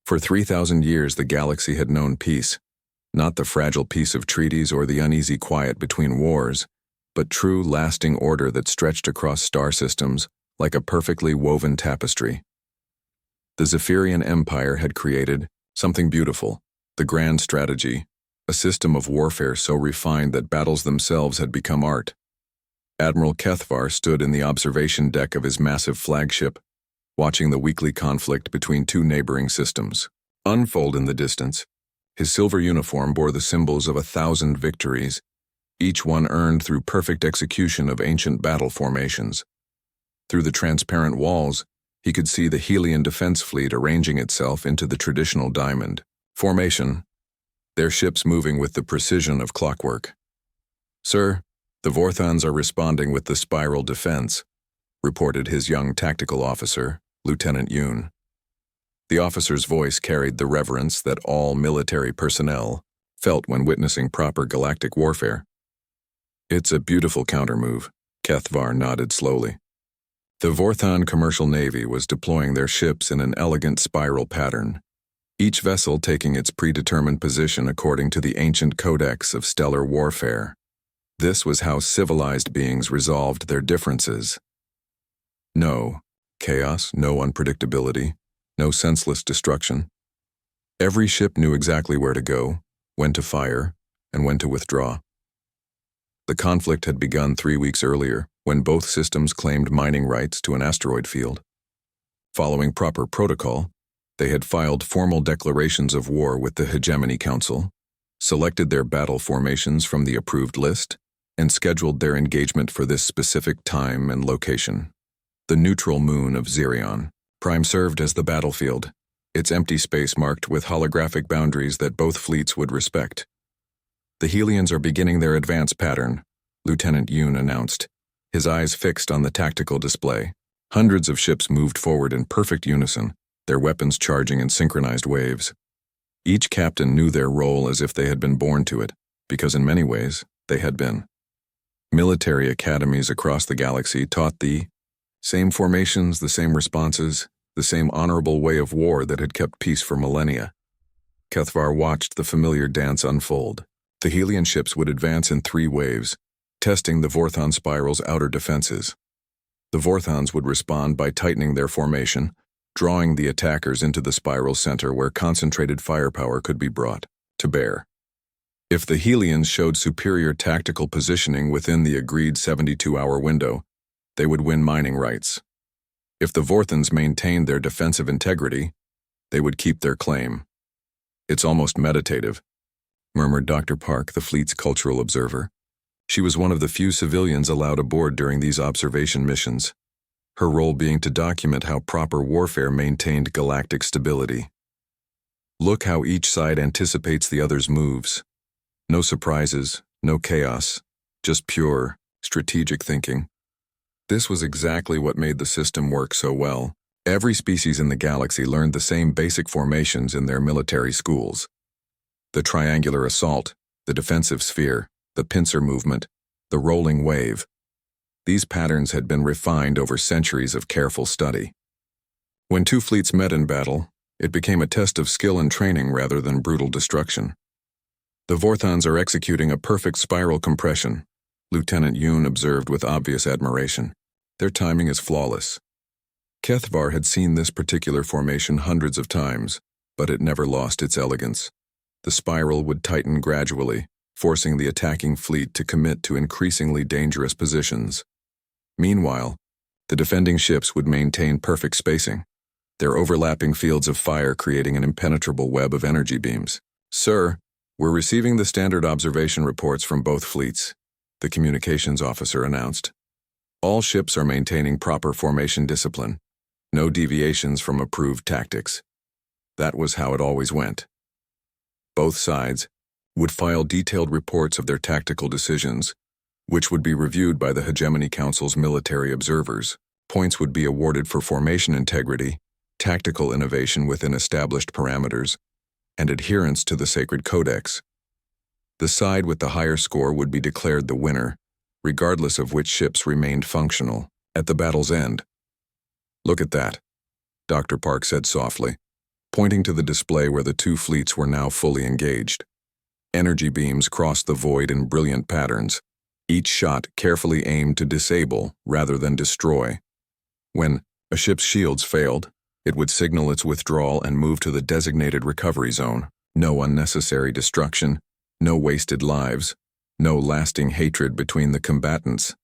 For 3,000 years, the galaxy had known peace, not the fragile peace of treaties or the uneasy quiet between wars, but true, lasting order that stretched across star systems like a perfectly woven tapestry. The Zephyrian Empire had created something beautiful, the grand strategy, a system of warfare so refined that battles themselves had become art. Admiral Kethvar stood in the observation deck of his massive flagship, watching the weekly conflict between two neighboring systems unfold in the distance. His silver uniform bore the symbols of 1,000 victories, each one earned through perfect execution of ancient battle formations. Through the transparent walls, he could see the Helian defense fleet arranging itself into the traditional diamond formation, their ships moving with the precision of clockwork. "Sir, the Vorthons are responding with the spiral defense," reported his young tactical officer, Lieutenant Yoon. The officer's voice carried the reverence that all military personnel felt when witnessing proper galactic warfare. "It's a beautiful countermove," Kethvar nodded slowly. The Vorthon commercial navy was deploying their ships in an elegant spiral pattern, each vessel taking its predetermined position according to the ancient codex of stellar warfare. This was how civilized beings resolved their differences. No chaos, no unpredictability, no senseless destruction. Every ship knew exactly where to go, when to fire, and when to withdraw. The conflict had begun 3 weeks earlier, when both systems claimed mining rights to an asteroid field. Following proper protocol, they had filed formal declarations of war with the Hegemony Council, selected their battle formations from the approved list, and scheduled their engagement for this specific time and location. The neutral moon of Xerion. Prime served as the battlefield, its empty space marked with holographic boundaries that both fleets would respect. "The Helians are beginning their advance pattern," Lieutenant Yoon announced, his eyes fixed on the tactical display. Hundreds of ships moved forward in perfect unison, their weapons charging in synchronized waves. Each captain knew their role as if they had been born to it, because in many ways, they had been. Military academies across the galaxy taught the same formations, the same responses, the same honorable way of war that had kept peace for millennia. Kethvar watched the familiar dance unfold. The Helian ships would advance in 3 waves, testing the Vorthon spiral's outer defenses. The Vorthons would respond by tightening their formation, drawing the attackers into the spiral center where concentrated firepower could be brought to bear. If the Helians showed superior tactical positioning within the agreed 72-hour window, they would win mining rights. If the Vorthons maintained their defensive integrity, they would keep their claim. "It's almost meditative," murmured Dr. Park, the fleet's cultural observer. She was one of the few civilians allowed aboard during these observation missions, her role being to document how proper warfare maintained galactic stability. "Look how each side anticipates the other's moves. No surprises, no chaos, just pure, strategic thinking." This was exactly what made the system work so well. Every species in the galaxy learned the same basic formations in their military schools. The triangular assault, the defensive sphere, the pincer movement, the rolling wave. These patterns had been refined over centuries of careful study. When two fleets met in battle, it became a test of skill and training rather than brutal destruction. "The Vorthons are executing a perfect spiral compression," Lieutenant Yoon observed with obvious admiration. "Their timing is flawless." Kethvar had seen this particular formation hundreds of times, but it never lost its elegance. The spiral would tighten gradually, forcing the attacking fleet to commit to increasingly dangerous positions. Meanwhile, the defending ships would maintain perfect spacing, their overlapping fields of fire creating an impenetrable web of energy beams. "Sir, we're receiving the standard observation reports from both fleets," the communications officer announced. "All ships are maintaining proper formation discipline, no deviations from approved tactics." That was how it always went. Both sides would file detailed reports of their tactical decisions, which would be reviewed by the Hegemony Council's military observers. Points would be awarded for formation integrity, tactical innovation within established parameters, and adherence to the sacred codex. The side with the higher score would be declared the winner, regardless of which ships remained functional at the battle's end. "Look at that," Dr. Park said softly, pointing to the display where the two fleets were now fully engaged. Energy beams crossed the void in brilliant patterns, each shot carefully aimed to disable rather than destroy. When a ship's shields failed, it would signal its withdrawal and move to the designated recovery zone. No unnecessary destruction, no wasted lives, no lasting hatred between the combatants.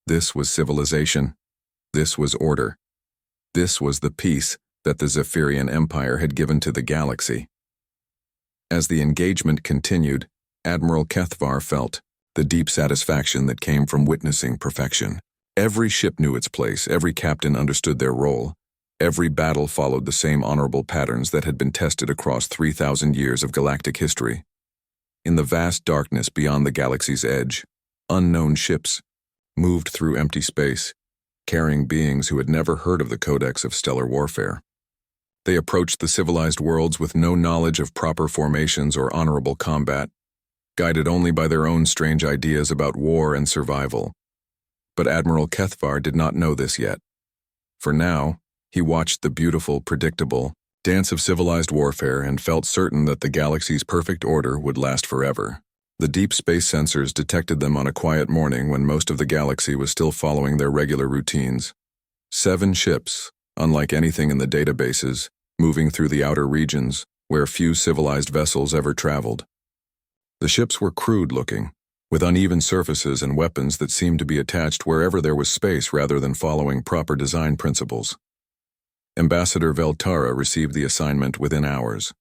This was civilization. This was order. This was the peace that the Zephyrian Empire had given to the galaxy. As the engagement continued, Admiral Kethvar felt the deep satisfaction that came from witnessing perfection. Every ship knew its place, every captain understood their role, every battle followed the same honorable patterns that had been tested across 3,000 years of galactic history. In the vast darkness beyond the galaxy's edge, unknown ships moved through empty space, carrying beings who had never heard of the Codex of Stellar Warfare. They approached the civilized worlds with no knowledge of proper formations or honorable combat, guided only by their own strange ideas about war and survival. But Admiral Kethvar did not know this yet. For now, he watched the beautiful, predictable dance of civilized warfare and felt certain that the galaxy's perfect order would last forever. The deep space sensors detected them on a quiet morning when most of the galaxy was still following their regular routines. 7 ships, unlike anything in the databases, moving through the outer regions, where few civilized vessels ever traveled. The ships were crude-looking, with uneven surfaces and weapons that seemed to be attached wherever there was space rather than following proper design principles. Ambassador Veltara received the assignment within hours.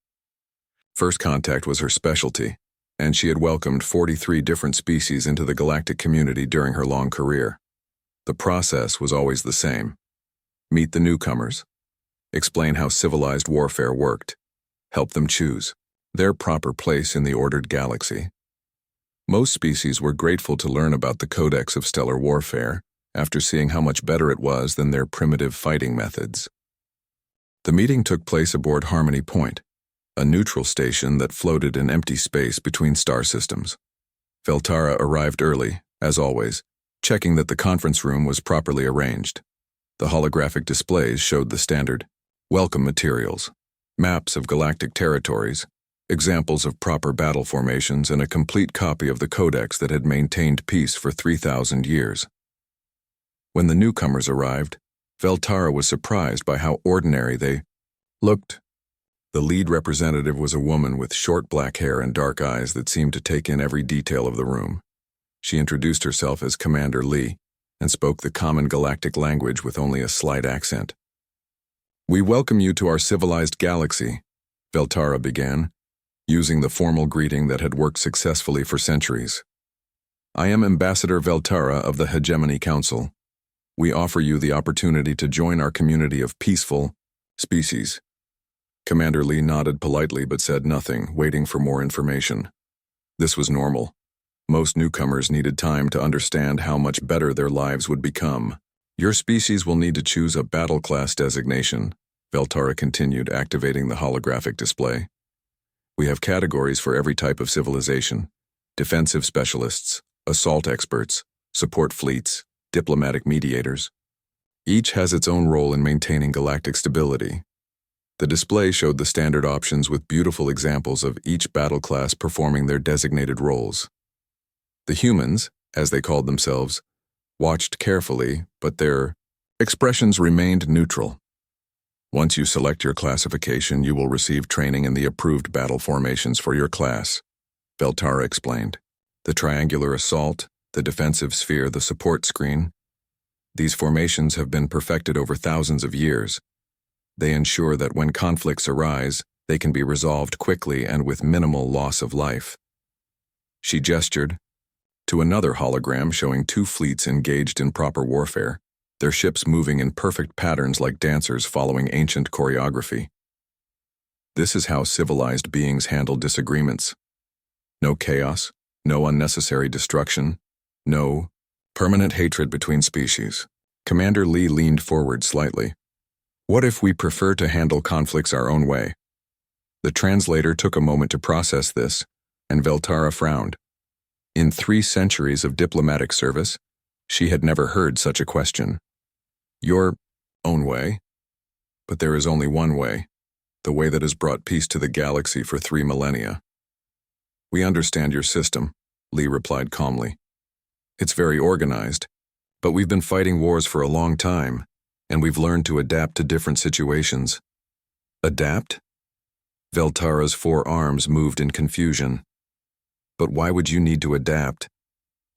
First contact was her specialty, and she had welcomed 43 different species into the galactic community during her long career. The process was always the same. Meet the newcomers, explain how civilized warfare worked, help them choose their proper place in the ordered galaxy. Most species were grateful to learn about the Codex of Stellar Warfare after seeing how much better it was than their primitive fighting methods. The meeting took place aboard Harmony Point, a neutral station that floated in empty space between star systems. Veltara arrived early, as always, checking that the conference room was properly arranged. The holographic displays showed the standard welcome materials, maps of galactic territories, examples of proper battle formations, and a complete copy of the Codex that had maintained peace for 3,000 years. When the newcomers arrived, Veltara was surprised by how ordinary they looked. The lead representative was a woman with short black hair and dark eyes that seemed to take in every detail of the room. She introduced herself as Commander Lee and spoke the common galactic language with only a slight accent. "We welcome you to our civilized galaxy," Veltara began, using the formal greeting that had worked successfully for centuries. "I am Ambassador Veltara of the Hegemony Council. We offer you the opportunity to join our community of peaceful species." Commander Lee nodded politely but said nothing, waiting for more information. This was normal. Most newcomers needed time to understand how much better their lives would become. "Your species will need to choose a battle class designation," Veltara continued, activating the holographic display. "We have categories for every type of civilization: defensive specialists, assault experts, support fleets, diplomatic mediators. Each has its own role in maintaining galactic stability." The display showed the standard options with beautiful examples of each battle class performing their designated roles. The humans, as they called themselves, watched carefully, but their expressions remained neutral. "Once you select your classification, you will receive training in the approved battle formations for your class," Veltara explained. "The triangular assault, the defensive sphere, the support screen. These formations have been perfected over thousands of years. They ensure that when conflicts arise, they can be resolved quickly and with minimal loss of life." She gestured to another hologram showing 2 fleets engaged in proper warfare, their ships moving in perfect patterns like dancers following ancient choreography. This is how civilized beings handle disagreements. No chaos, no unnecessary destruction, no permanent hatred between species. Commander Lee leaned forward slightly. "What if we prefer to handle conflicts our own way?" The translator took a moment to process this, and Veltara frowned. In 3 centuries of diplomatic service, she had never heard such a question. "Your own way?" "But there is only one way. the way that has brought peace to the galaxy for 3 millennia. We understand your system, Lee replied calmly. It's very organized, but we've been fighting wars for a long time, and we've learned to adapt to different situations. Adapt? Veltara's 4 arms moved in confusion. But why would you need to adapt?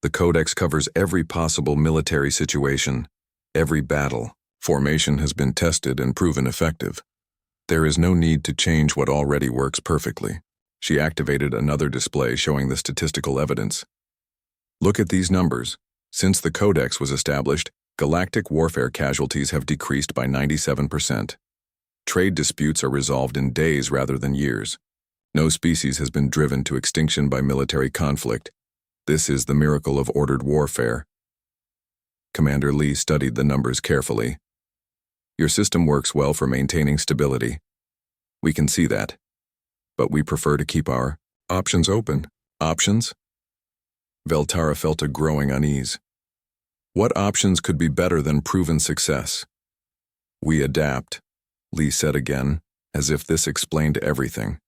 The Codex covers every possible military situation, every battle. Formation has been tested and proven effective. There is no need to change what already works perfectly. She activated another display showing the statistical evidence. Look at these numbers. Since the Codex was established, galactic warfare casualties have decreased by 97%. Trade disputes are resolved in days rather than years. No species has been driven to extinction by military conflict. This is the miracle of ordered warfare. Commander Lee studied the numbers carefully. Your system works well for maintaining stability. We can see that. But we prefer to keep our options open. Options? Veltara felt a growing unease. What options could be better than proven success? We adapt, Lee said again, as if this explained everything.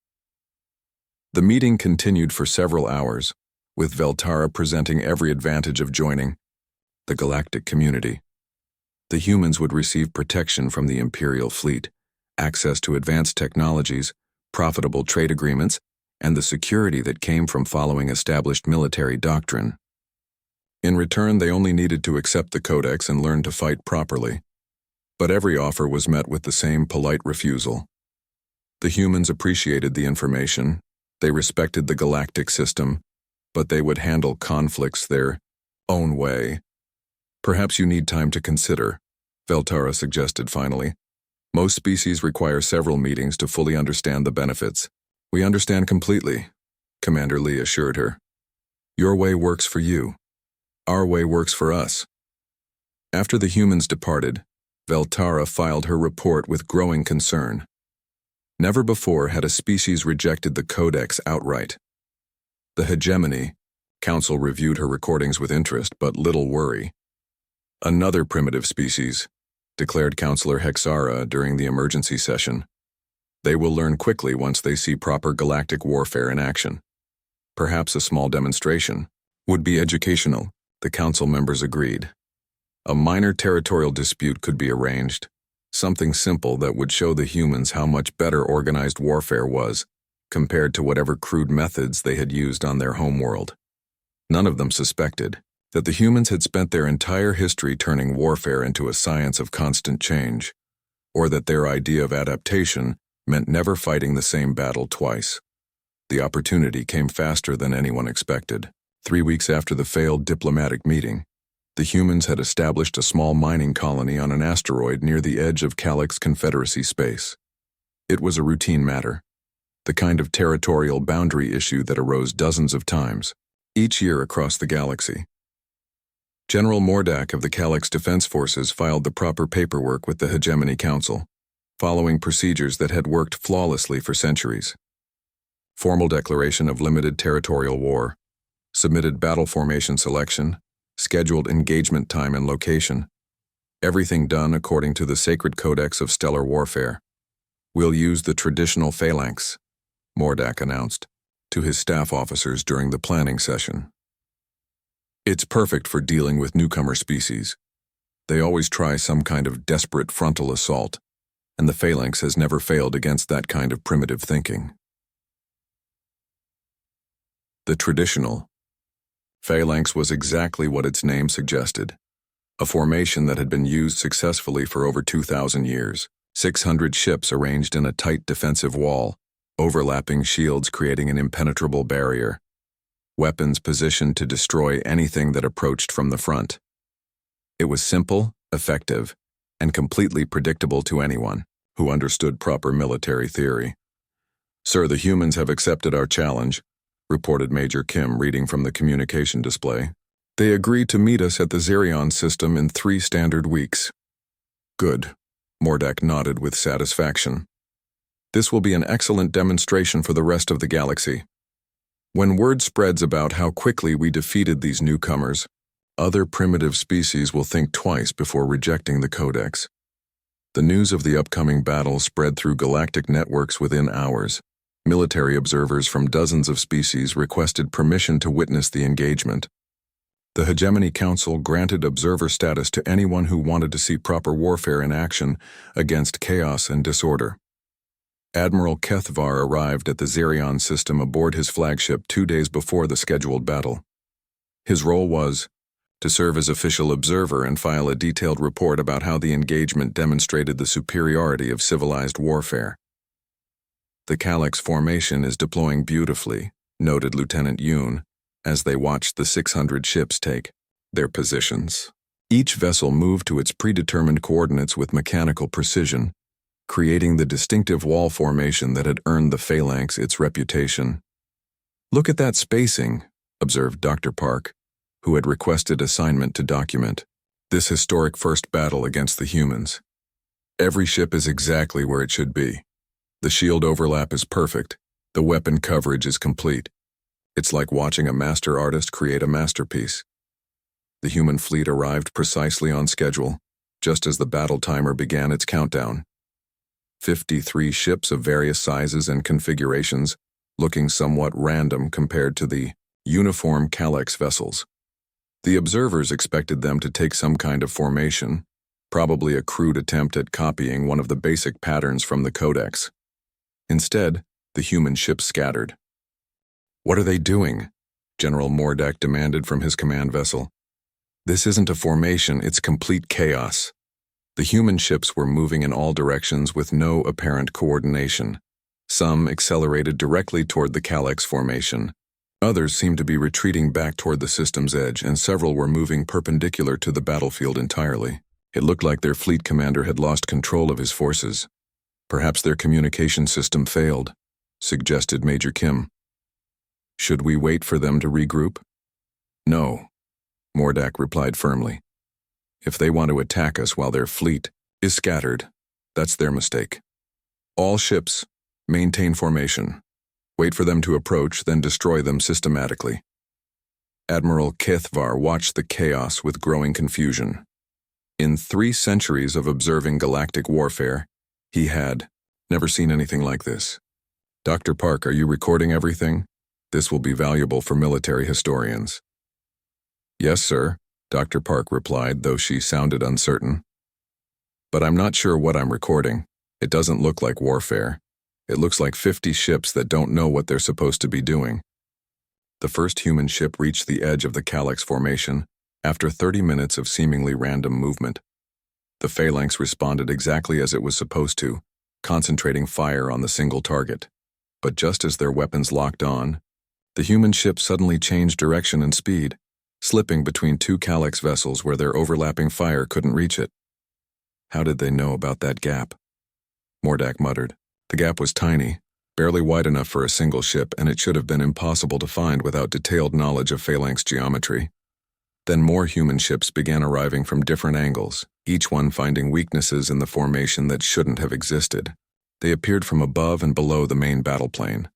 The meeting continued for several hours, with Veltara presenting every advantage of joining the galactic community. The humans would receive protection from the Imperial fleet, access to advanced technologies, profitable trade agreements, and the security that came from following established military doctrine. In return, they only needed to accept the Codex and learn to fight properly. But every offer was met with the same polite refusal. The humans appreciated the information, they respected the galactic system, but they would handle conflicts their own way. Perhaps you need time to consider, Veltara suggested finally. Most species require several meetings to fully understand the benefits. We understand completely, Commander Lee assured her. Your way works for you. Our way works for us. After the humans departed, Veltara filed her report with growing concern. Never before had a species rejected the Codex outright. The hegemony, Council reviewed her recordings with interest, but little worry. Another primitive species, declared Counselor Hexara during the emergency session. They will learn quickly once they see proper galactic warfare in action. Perhaps a small demonstration would be educational, the Council members agreed. A minor territorial dispute could be arranged, something simple that would show the humans how much better organized warfare was, compared to whatever crude methods they had used on their homeworld. None of them suspected that the humans had spent their entire history turning warfare into a science of constant change, or that their idea of adaptation meant never fighting the same battle twice. The opportunity came faster than anyone expected. 3 weeks after the failed diplomatic meeting, the humans had established a small mining colony on an asteroid near the edge of Calyx Confederacy space. It was a routine matter, the kind of territorial boundary issue that arose dozens of times, each year across the galaxy. General Mordak of the Calyx Defense Forces filed the proper paperwork with the Hegemony Council, following procedures that had worked flawlessly for centuries. Formal declaration of limited territorial war, submitted battle formation selection, scheduled engagement time and location. Everything done according to the sacred codex of stellar warfare. We'll use the traditional phalanx, Mordak announced to his staff officers during the planning session. It's perfect for dealing with newcomer species. They always try some kind of desperate frontal assault, and the phalanx has never failed against that kind of primitive thinking. The traditional phalanx was exactly what its name suggested, a formation that had been used successfully for over 2,000 years, 600 ships arranged in a tight defensive wall, overlapping shields creating an impenetrable barrier, weapons positioned to destroy anything that approached from the front. It was simple, effective, and completely predictable to anyone who understood proper military theory. Sir, the humans have accepted our challenge, reported Major Kim, reading from the communication display. They agreed to meet us at the Xerion system in 3 standard weeks. Good, Mordak nodded with satisfaction. This will be an excellent demonstration for the rest of the galaxy. When word spreads about how quickly we defeated these newcomers, other primitive species will think twice before rejecting the Codex. The news of the upcoming battle spread through galactic networks within hours. Military observers from dozens of species requested permission to witness the engagement. The Hegemony Council granted observer status to anyone who wanted to see proper warfare in action against chaos and disorder. Admiral Kethvar arrived at the Zerion system aboard his flagship 2 days before the scheduled battle. His role was to serve as official observer and file a detailed report about how the engagement demonstrated the superiority of civilized warfare. "The Calyx formation is deploying beautifully," noted Lieutenant Yoon, as they watched the 600 ships take their positions. Each vessel moved to its predetermined coordinates with mechanical precision, creating the distinctive wall formation that had earned the Phalanx its reputation. "Look at that spacing," observed Dr. Park, who had requested assignment to document this historic first battle against the humans. "Every ship is exactly where it should be. The shield overlap is perfect. The weapon coverage is complete. It's like watching a master artist create a masterpiece." The human fleet arrived precisely on schedule, just as the battle timer began its countdown. 53 ships of various sizes and configurations, looking somewhat random compared to the uniform Calyx vessels. The observers expected them to take some kind of formation, probably a crude attempt at copying one of the basic patterns from the Codex. Instead, the human ships scattered. "What are they doing?" General Mordak demanded from his command vessel. "This isn't a formation, it's complete chaos." The human ships were moving in all directions with no apparent coordination. Some accelerated directly toward the Calyx formation. Others seemed to be retreating back toward the system's edge, and several were moving perpendicular to the battlefield entirely. It looked like their fleet commander had lost control of his forces. "Perhaps their communication system failed," suggested Major Kim. "Should we wait for them to regroup?" "No," Mordak replied firmly. "If they want to attack us while their fleet is scattered, that's their mistake. All ships, maintain formation. Wait for them to approach, then destroy them systematically." Admiral Kethvar watched the chaos with growing confusion. In 3 centuries of observing galactic warfare, he had never seen anything like this. "Dr. Park, are you recording everything? This will be valuable for military historians." "Yes, sir," Dr. Park replied, though she sounded uncertain. "But I'm not sure what I'm recording. It doesn't look like warfare. It looks like 50 ships that don't know what they're supposed to be doing." The first human ship reached the edge of the Calyx formation after 30 minutes of seemingly random movement. The Phalanx responded exactly as it was supposed to, concentrating fire on the single target. But just as their weapons locked on, the human ship suddenly changed direction and speed, slipping between 2 Calyx vessels where their overlapping fire couldn't reach it. "How did they know about that gap?" Mordak muttered. The gap was tiny, barely wide enough for a single ship, and it should have been impossible to find without detailed knowledge of Phalanx geometry. Then more human ships began arriving from different angles, each one finding weaknesses in the formation that shouldn't have existed. They appeared from above and below the main battle plane,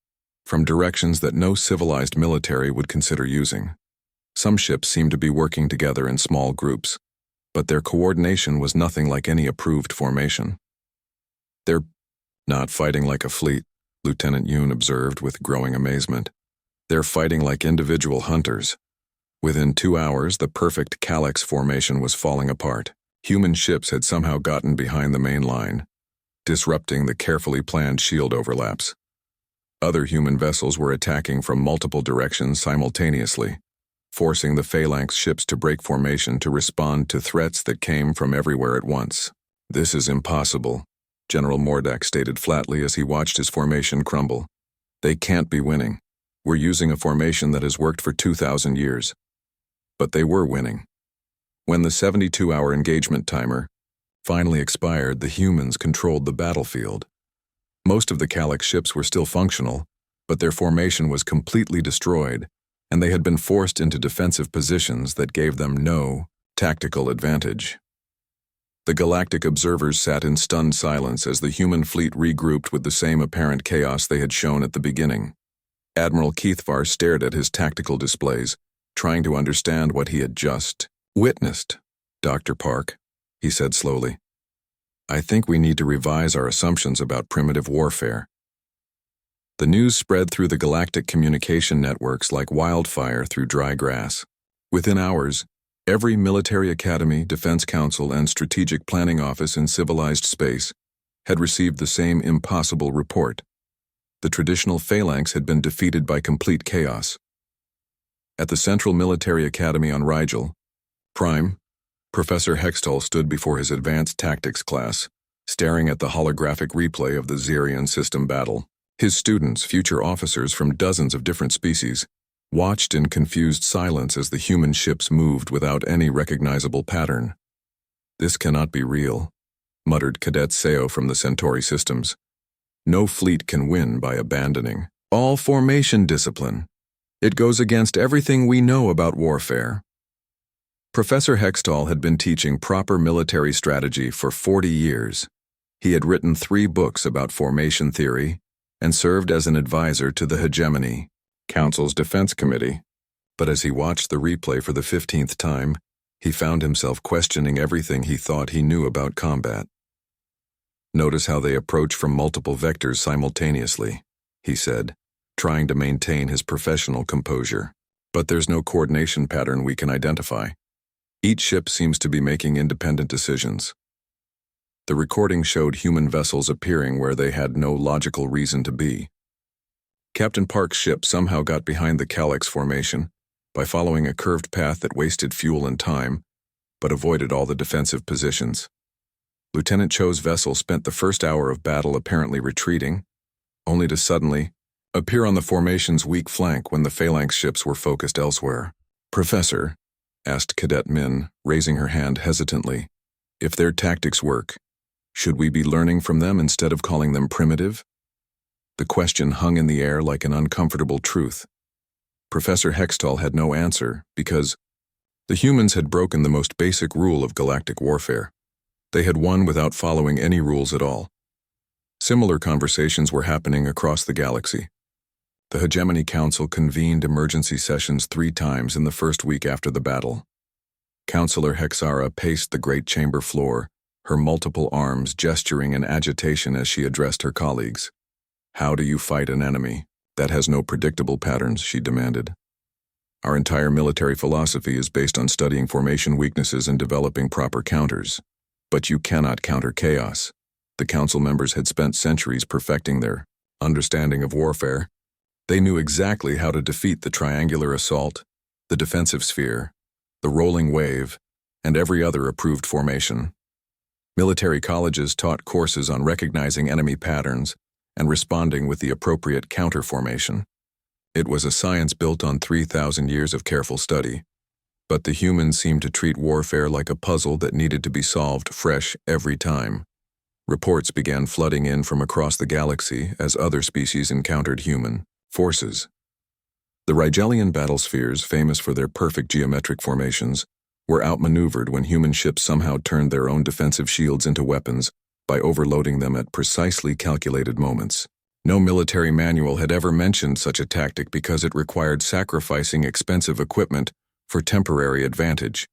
from directions that no civilized military would consider using. Some ships seemed to be working together in small groups, but their coordination was nothing like any approved formation. "They're not fighting like a fleet," Lieutenant Yoon observed with growing amazement. "They're fighting like individual hunters." Within 2 hours, the perfect Calyx formation was falling apart. Human ships had somehow gotten behind the main line, disrupting the carefully planned shield overlaps. Other human vessels were attacking from multiple directions simultaneously, forcing the Phalanx ships to break formation to respond to threats that came from everywhere at once. "This is impossible," General Mordak stated flatly as he watched his formation crumble. "They can't be winning. We're using a formation that has worked for 2,000 years. But they were winning. When the 72-hour engagement timer finally expired, the humans controlled the battlefield. Most of the Calyx ships were still functional, but their formation was completely destroyed, and they had been forced into defensive positions that gave them no tactical advantage. The galactic observers sat in stunned silence as the human fleet regrouped with the same apparent chaos they had shown at the beginning. Admiral Kethvar stared at his tactical displays, trying to understand what he had just witnessed. "Dr. Park," he said slowly, I think we need to revise our assumptions about primitive warfare. The news spread through the galactic communication networks like wildfire through dry grass. Within hours, every military academy, defense council, and strategic planning office in civilized space had received the same impossible report. The traditional phalanx had been defeated by complete chaos. At the Central Military Academy on Rigel, Prime, Professor Hextall stood before his advanced tactics class, staring at the holographic replay of the Xerion system battle. His students, future officers from dozens of different species, watched in confused silence as the human ships moved without any recognizable pattern. "This cannot be real," muttered Cadet Seo from the Centauri systems. "No fleet can win by abandoning all formation discipline. It goes against everything we know about warfare." Professor Hextall had been teaching proper military strategy for 40 years. He had written 3 books about formation theory and served as an advisor to the Hegemony Council's Defense Committee. But as he watched the replay for the 15th time, he found himself questioning everything he thought he knew about combat. "Notice how they approach from multiple vectors simultaneously," he said, trying to maintain his professional composure. "But there's no coordination pattern we can identify. Each ship seems to be making independent decisions." The recording showed human vessels appearing where they had no logical reason to be. Captain Park's ship somehow got behind the Calyx formation by following a curved path that wasted fuel and time, but avoided all the defensive positions. Lieutenant Cho's vessel spent the first hour of battle apparently retreating, only to suddenly appear on the formation's weak flank when the phalanx ships were focused elsewhere. "Professor," asked Cadet Min, raising her hand hesitantly, "if their tactics work, should we be learning from them instead of calling them primitive?" The question hung in the air like an uncomfortable truth. Professor Hextall had no answer because the humans had broken the most basic rule of galactic warfare. They had won without following any rules at all. Similar conversations were happening across the galaxy. The Hegemony Council convened emergency sessions 3 times in the first week after the battle. Councillor Hexara paced the great chamber floor, her multiple arms gesturing in agitation as she addressed her colleagues. "How do you fight an enemy that has no predictable patterns?" she demanded. "Our entire military philosophy is based on studying formation weaknesses and developing proper counters. But you cannot counter chaos." The council members had spent centuries perfecting their understanding of warfare. They knew exactly how to defeat the triangular assault, the defensive sphere, the rolling wave, and every other approved formation. Military colleges taught courses on recognizing enemy patterns and responding with the appropriate counter formation. It was a science built on 3,000 years of careful study, but the humans seemed to treat warfare like a puzzle that needed to be solved fresh every time. Reports began flooding in from across the galaxy as other species encountered human forces. The Rigelian battlespheres, famous for their perfect geometric formations, were outmaneuvered when human ships somehow turned their own defensive shields into weapons by overloading them at precisely calculated moments. No military manual had ever mentioned such a tactic because it required sacrificing expensive equipment for temporary advantage.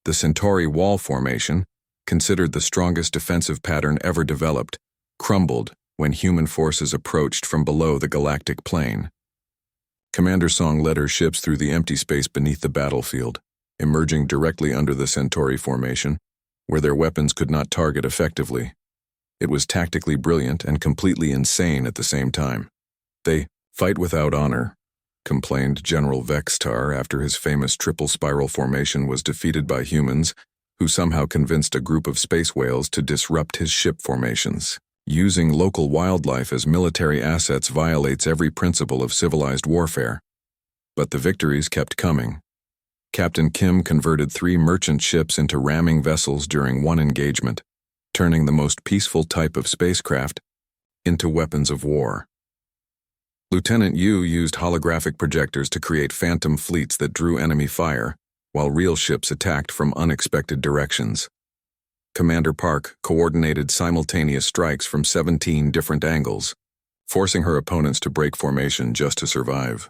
The Centauri wall formation, considered the strongest defensive pattern ever developed, crumbled when human forces approached from below the galactic plane. Commander Song led her ships through the empty space beneath the battlefield, emerging directly under the Centauri formation, where their weapons could not target effectively. It was tactically brilliant and completely insane at the same time. "They fight without honor," complained General Vextar after his famous triple spiral formation was defeated by humans, who somehow convinced a group of space whales to disrupt his ship formations. "Using local wildlife as military assets violates every principle of civilized warfare." But the victories kept coming. Captain Kim converted 3 merchant ships into ramming vessels during one engagement, turning the most peaceful type of spacecraft into weapons of war. Lieutenant Yu used holographic projectors to create phantom fleets that drew enemy fire, while real ships attacked from unexpected directions. Commander Park coordinated simultaneous strikes from 17 different angles, forcing her opponents to break formation just to survive.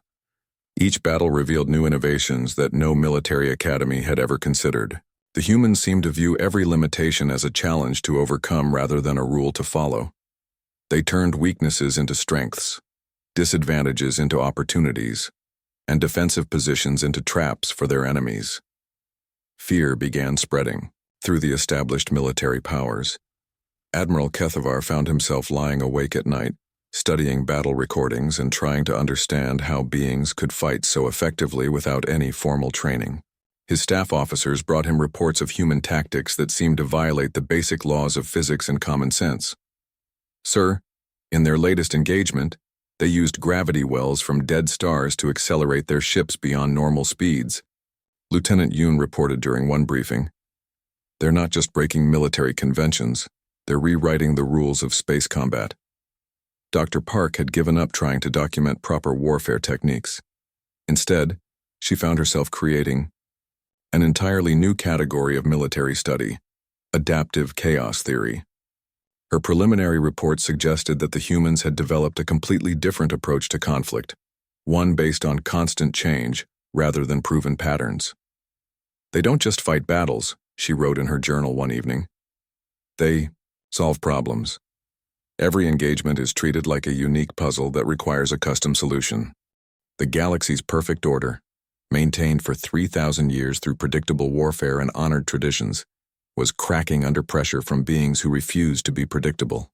Each battle revealed new innovations that no military academy had ever considered. The humans seemed to view every limitation as a challenge to overcome rather than a rule to follow. They turned weaknesses into strengths, disadvantages into opportunities, and defensive positions into traps for their enemies. Fear began spreading through the established military powers. Admiral Kethavar found himself lying awake at night, studying battle recordings and trying to understand how beings could fight so effectively without any formal training. His staff officers brought him reports of human tactics that seemed to violate the basic laws of physics and common sense. Sir, in their latest engagement, they used gravity wells from dead stars to accelerate their ships beyond normal speeds, Lieutenant Yoon reported during one briefing. They're not just breaking military conventions, they're rewriting the rules of space combat. Dr. Park had given up trying to document proper warfare techniques. Instead, she found herself creating an entirely new category of military study, adaptive chaos theory. Her preliminary report suggested that the humans had developed a completely different approach to conflict, one based on constant change rather than proven patterns. They don't just fight battles, she wrote in her journal one evening. They solve problems. Every engagement is treated like a unique puzzle that requires a custom solution. The galaxy's perfect order, maintained for 3,000 years through predictable warfare and honored traditions, was cracking under pressure from beings who refused to be predictable.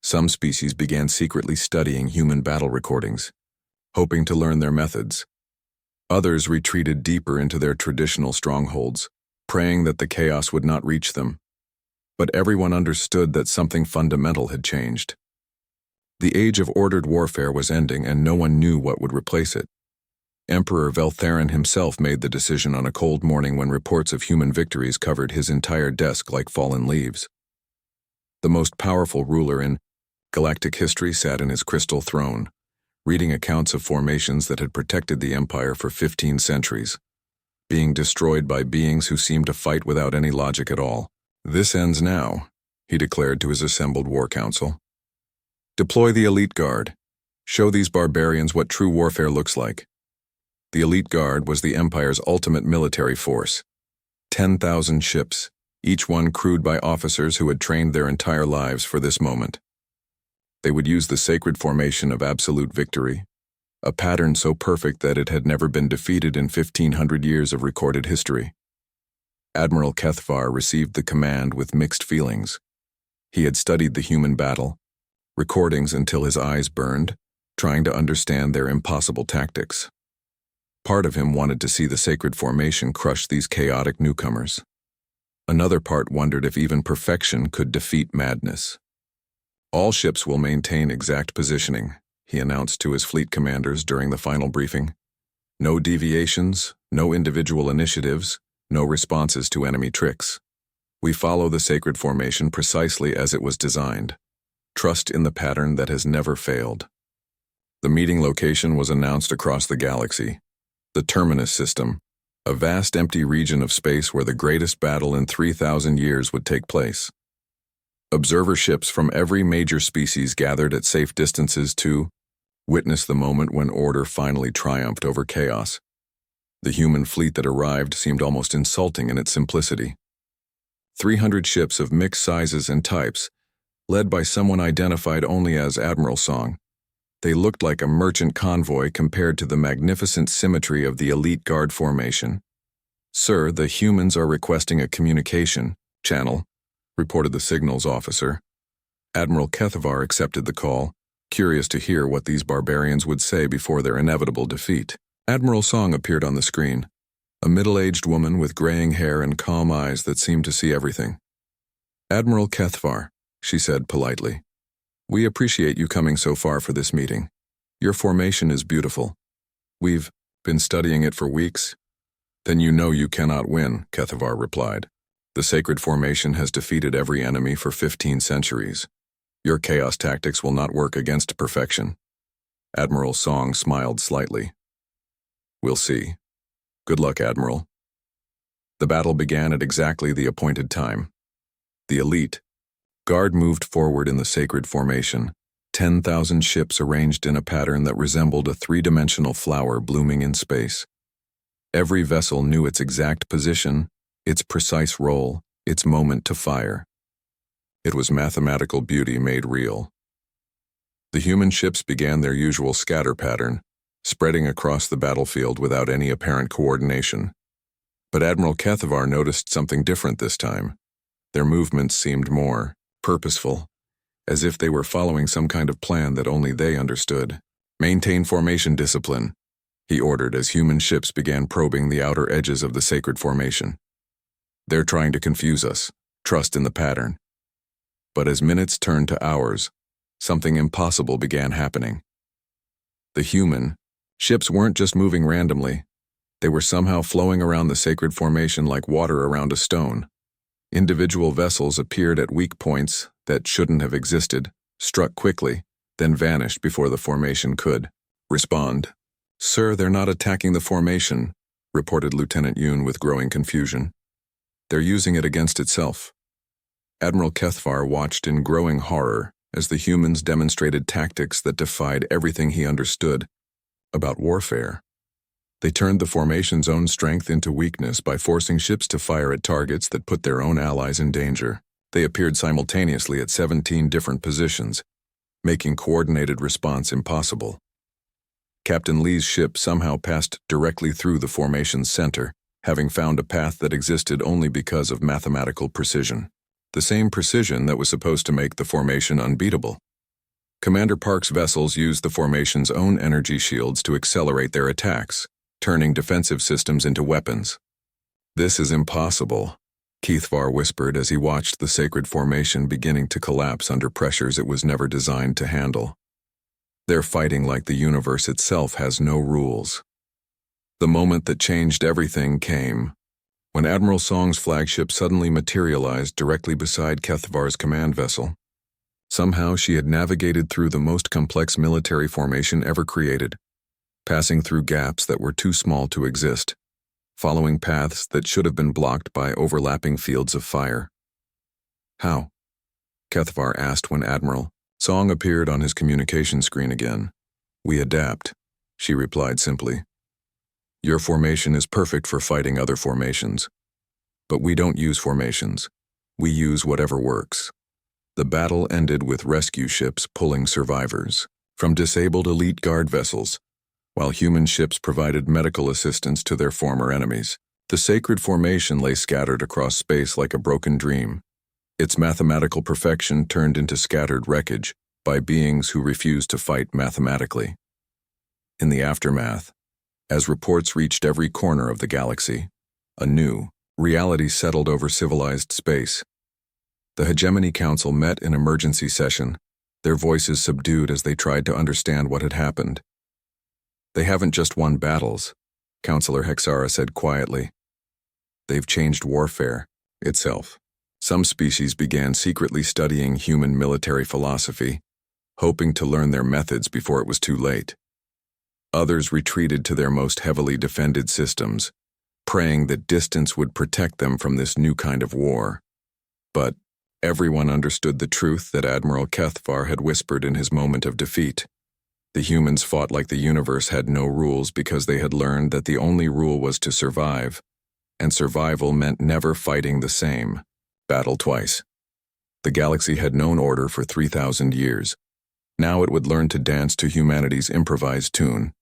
Some species began secretly studying human battle recordings, hoping to learn their methods. Others retreated deeper into their traditional strongholds, praying that the chaos would not reach them. But everyone understood that something fundamental had changed. The age of ordered warfare was ending, and no one knew what would replace it. Emperor Veltherin himself made the decision on a cold morning when reports of human victories covered his entire desk like fallen leaves. The most powerful ruler in galactic history sat in his crystal throne, reading accounts of formations that had protected the Empire for 15 centuries, being destroyed by beings who seemed to fight without any logic at all. This ends now, he declared to his assembled war council. Deploy the elite guard. Show these barbarians what true warfare looks like. The elite guard was the Empire's ultimate military force. 10,000 ships, each one crewed by officers who had trained their entire lives for this moment. They would use the sacred formation of absolute victory, a pattern so perfect that it had never been defeated in 1,500 years of recorded history. Admiral Kethavar received the command with mixed feelings. He had studied the human battle, recordings until his eyes burned, trying to understand their impossible tactics. Part of him wanted to see the sacred formation crush these chaotic newcomers. Another part wondered if even perfection could defeat madness. All ships will maintain exact positioning, he announced to his fleet commanders during the final briefing. No deviations, no individual initiatives, no responses to enemy tricks. We follow the sacred formation precisely as it was designed. Trust in the pattern that has never failed. The meeting location was announced across the galaxy. The Terminus system, a vast empty region of space where the greatest battle in 3,000 years would take place. Observer ships from every major species gathered at safe distances to witness the moment when order finally triumphed over chaos. The human fleet that arrived seemed almost insulting in its simplicity. 300 ships of mixed sizes and types, led by someone identified only as Admiral Song. They looked like a merchant convoy compared to the magnificent symmetry of the elite guard formation. Sir, the humans are requesting a communication channel, reported the signals officer. Admiral Kethavar accepted the call, curious to hear what these barbarians would say before their inevitable defeat. Admiral Song appeared on the screen, a middle-aged woman with graying hair and calm eyes that seemed to see everything. Admiral Kethavar, she said politely. We appreciate you coming so far for this meeting. Your formation is beautiful. We've been studying it for weeks. Then you know you cannot win, Kethavar replied. The sacred formation has defeated every enemy for 15 centuries. Your chaos tactics will not work against perfection. Admiral Song smiled slightly. We'll see. Good luck, Admiral. The battle began at exactly the appointed time. The elite guard moved forward in the sacred formation, 10,000 ships arranged in a pattern that resembled a three-dimensional flower blooming in space. Every vessel knew its exact position its precise role, its moment to fire. It was mathematical beauty made real. The human ships began their usual scatter pattern, spreading across the battlefield without any apparent coordination. But Admiral Kethavar noticed something different this time. Their movements seemed more purposeful, as if they were following some kind of plan that only they understood. "Maintain formation discipline," he ordered as human ships began probing the outer edges of the sacred formation. "They're trying to confuse us. Trust in the pattern." But as minutes turned to hours, something impossible began happening. The human ships weren't just moving randomly. They were somehow flowing around the sacred formation like water around a stone. Individual vessels appeared at weak points that shouldn't have existed, struck quickly, then vanished before the formation could respond. "Sir, they're not attacking the formation," reported Lieutenant Yoon with growing confusion. "They're using it against itself." Admiral Kethavar watched in growing horror as the humans demonstrated tactics that defied everything he understood about warfare. They turned the formation's own strength into weakness by forcing ships to fire at targets that put their own allies in danger. They appeared simultaneously at 17 different positions, making coordinated response impossible. Captain Lee's ship somehow passed directly through the formation's center, having found a path that existed only because of mathematical precision. The same precision that was supposed to make the formation unbeatable. Commander Park's vessels used the formation's own energy shields to accelerate their attacks, turning defensive systems into weapons. "This is impossible," Kethavar whispered as he watched the sacred formation beginning to collapse under pressures it was never designed to handle. "They're fighting like the universe itself has no rules." The moment that changed everything came when Admiral Song's flagship suddenly materialized directly beside Kethavar's command vessel. Somehow she had navigated through the most complex military formation ever created, passing through gaps that were too small to exist, following paths that should have been blocked by overlapping fields of fire. "How?" Kethavar asked when Admiral Song appeared on his communication screen again. "We adapt," she replied simply. "Your formation is perfect for fighting other formations. But we don't use formations. We use whatever works." The battle ended with rescue ships pulling survivors from disabled elite guard vessels, while human ships provided medical assistance to their former enemies. The sacred formation lay scattered across space like a broken dream, its mathematical perfection turned into scattered wreckage by beings who refused to fight mathematically. In the aftermath, as reports reached every corner of the galaxy, a new reality settled over civilized space. The Hegemony Council met in emergency session, their voices subdued as they tried to understand what had happened. "They haven't just won battles," Counselor Hexara said quietly. "They've changed warfare itself." Some species began secretly studying human military philosophy, hoping to learn their methods before it was too late. Others retreated to their most heavily defended systems, praying that distance would protect them from this new kind of war. But everyone understood the truth that Admiral Kethavar had whispered in his moment of defeat. The humans fought like the universe had no rules because they had learned that the only rule was to survive, and survival meant never fighting the same battle twice. The galaxy had known order for 3,000 years. Now it would learn to dance to humanity's improvised tune.